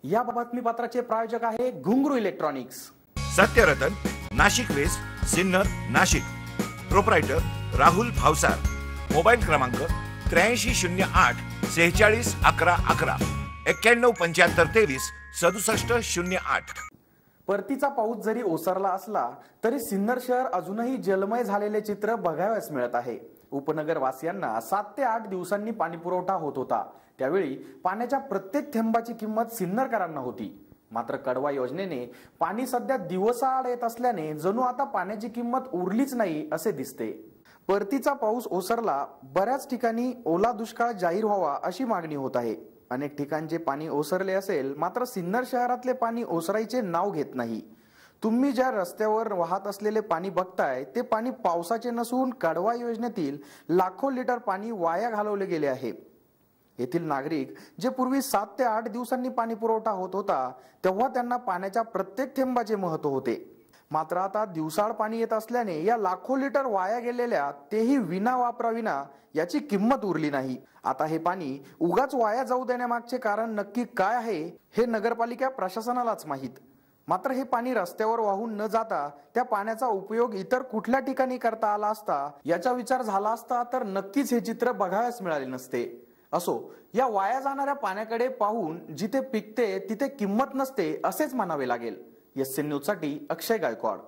या बातमीपत्राचे प्रायोजक आहे Ghungroo electronics. Satyaratan, Nashik west, Sinnar, Nashik. Proprietor Rahul Bhavsar. Mobile क्रमांक 8308 46 11 11 91 75 23 67 08। परतीचा पाऊस जरी ओसरला असला तरी सिन्नर शहर अजूनही जलमय झालेले चित्र बघावयास मिळत आहे। उपनगर वासियांना 7 ते 8 दिवसांनी पाणी पुरवठा होत होता, त्यावेळी पाण्याच्या प्रत्येक थेंबाची किंमत सिन्नरकरांना होती। मात्र कडवा योजनेने पाणी सध्या दिवसाआड येत असल्याने जणू आता पाण्याची किंमत उरलीच नाही असे दिसते। परतीचा पाऊस ओसरला, बऱ्याच ठिकाणी ओला दुष्काळ जाहीर व्हावा अशी मागणी होत आहे। अनेक ठिकाणचे पाणी ओसरले असेल, मात्र सिन्नर शहरातले पाणी ओसरायचे नाव घेत नाही। तुम्ही ज्या रस्त्यावर वाहत असलेले पाणी बघताय ते पाणी पावसाचे नसून कडवा योजनेतील लाखो लिटर पाणी वाया घालवले गेले आहे। येथील नागरिक जे पूर्वी 7 ते 8 दिवसांनी पाणी पुरवठा होत होता, तेव्हा त्यांना पाण्याच्या प्रत्येक थेंबाचे महत्त्व होते। मात्र आता दिवसाआड पाणी येत असल्याने या लाखो लिटर वाया गेलेल्या तेही विना वापराविना याची किंमत उरली नाही। आता हे पाणी उगाच वाया जाऊ देण्यामागचे कारण नक्की काय आहे हे नगरपालिका प्रशासनालाच माहीत। मात्र हे पाणी रस्त्यावर वाहून न जाता त्या पाण्याचा उपयोग इतर कुठल्या ठिकाणी करता आला असता याचा विचार झाला असता तर नक्कीच हे चित्र बघायला मिळाले नसते। असो, या वाया जाणाऱ्या पाण्याकडे पाहून जिथे पिकते तिथे किंमत नसते असेच म्हणावे लागेल। एसएन न्यूज साठी अक्षय गायकवाड।